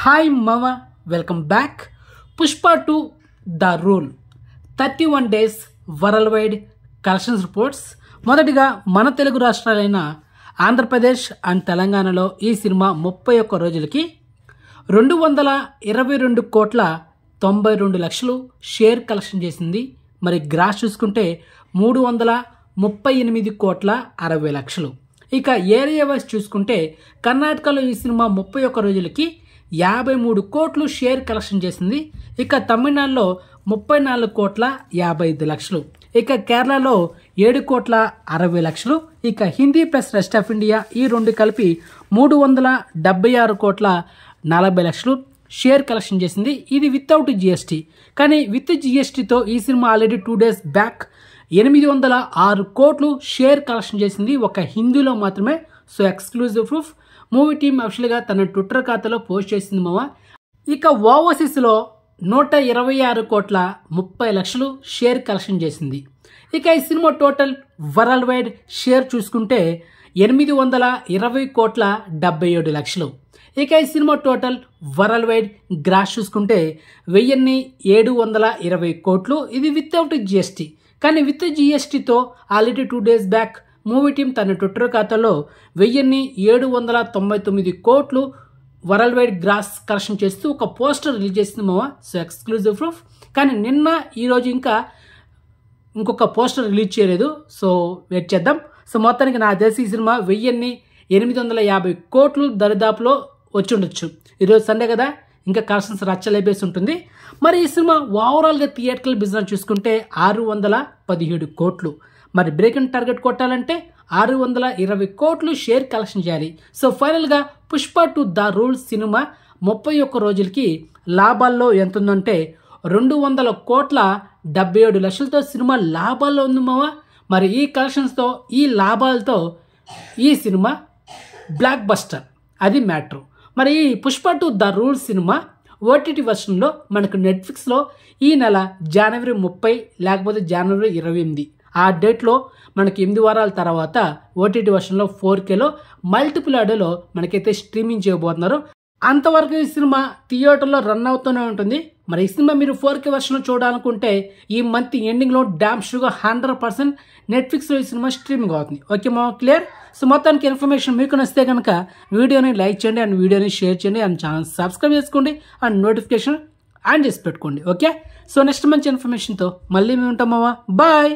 Hi మామ, welcome back. Pushpa 2 the rule 31 days world wide collections reports. మొదటిగా మన Telugu రాష్ట్రాలైన Andhra Pradesh and తెలంగాణలో ఈ సినిమా 31 రోజులకి 222 కోట్ల 92 లక్షలు షేర్ కలెక్షన్ చేసింది. మరి గ్రాస్ చూసుకుంటే 338 కోట్ల 60 లక్షలు. ఇక ఏరియా వైజ్ చూసుకుంటే కర్ణాటకలో ఈ సినిమా 31 రోజులకి 53 కోట్లు షేర్ కలెక్షన్ చేసింది. ఇక తమిళనాడులో 34 కోట్ల 55 లక్షలు. ఇక కేరళలో 7 కోట్ల 60 లక్షలు. ఇక Hindi plus rest of India ఈ రెండు కలిపి 376 కోట్ల 40 లక్షలు షేర్ కలెక్షన్ చేసింది. ఇది వితౌట్ జిఎస్టీ. కానీ విత్ జిఎస్టీతో ఈ సినిమా ఆల్రెడీ 2 డేస్ బ్యాక్ 806 కోట్లు షేర్ కలెక్షన్ చేసింది, ఒక హిందీలో మాత్రమే. So exclusive proof movie team అఫిషియల్గా తన ట్విట్టర్ ఖాతాలో పోస్ట్ చేసింది మామ. ఇక ఓవర్సీస్లో 126 కోట్ల 30 లక్షలు షేర్ కలెక్షన్ చేసింది. ఇక ఈ సినిమా టోటల్ వరల్డ్ వైడ్ షేర్ చూసుకుంటే 820 కోట్ల 77 లక్షలు. ఇక ఈ సినిమా టోటల్ వరల్డ్ వైడ్ గ్రాస్ చూసుకుంటే 1720 కోట్లు. ఇది వితౌట్ జిఎస్టీ. కానీ విత్ జిఎస్టీతో already 2 days back movie team తన ట్విట్టర్ ఖాతాలో 1799 కోట్లు వరల్డ్ వైడ్ గ్రాస్ కలెక్షన్ చేస్తూ ఒక పోస్టర్ రిలీజ్ చేసింది మామ. So exclusive proof. కానీ నిన్న ఈరోజు ఇంకొక పోస్టర్ రిలీజ్ చేయలేదు. సో వెయిట్ చేద్దాం. సో మొత్తానికి నా తెలిసి ఈ సినిమా 1850 కోట్లు దరిదాపులో వచ్చి ఉండొచ్చు. ఈరోజు సండే కదా, ఇంకా కలెక్షన్స్ రచ్చలేపేసి ఉంటుంది. మరి ఈ సినిమా ఓవరాల్గా థియేటర్కల్ బిజినెస్ చూసుకుంటే 617 కోట్లు. మరి బ్రేక్ అండ్ టార్గెట్ కొట్టాలంటే 620 కోట్లు షేర్ కలెక్షన్ చేయాలి. సో ఫైనల్గా పుష్ప 2 ద రూల్ సినిమా 31 రోజులకి లాభాల్లో ఎంత ఉందంటే 200 కోట్ల 77 లక్షలతో సినిమా లాభాల్లో ఉంది మామ. మరి ఈ కలెక్షన్స్తో, ఈ లాభాలతో ఈ సినిమా బ్లాక్ బస్టర్, అది మ్యాటర్. మరి ఈ పుష్ప 2 ద రూల్ సినిమా ఓటీటీ వర్షన్లో మనకు నెట్ఫ్లిక్స్లో ఈ నెల జనవరి 30 లేకపోతే జనవరి 28 ఆ డేట్లో మనకి 8 వారాల తర్వాత ఓటీటీ వర్షన్లో 4Kలో మల్టిపుల్ ఆడియోలో మనకైతే స్ట్రీమింగ్ చేయబోతున్నారు. అంతవరకు ఈ సినిమా థియేటర్లో రన్ అవుతూనే ఉంటుంది. మరి ఈ సినిమా మీరు 4K వర్షన్లో చూడాలనుకుంటే ఈ మంత్ ఎండింగ్లో డామ్ షూగా 100% నెట్ఫ్లిక్స్లో ఈ సినిమా స్ట్రీమింగ్ అవుతుంది. ఓకే మా, క్లియర్? సో మొత్తానికి ఇన్ఫర్మేషన్ మీకు నచ్చితే కనుక వీడియోని లైక్ చేయండి అండ్ వీడియోని షేర్ చేయండి అండ్ ఛానల్ సబ్స్క్రైబ్ చేసుకోండి అండ్ నోటిఫికేషన్ ఆన్ చేసి పెట్టుకోండి. ఓకే, సో నెక్స్ట్ మంచి ఇన్ఫర్మేషన్తో మళ్ళీ మేము ఉంటాం మావా. బాయ్.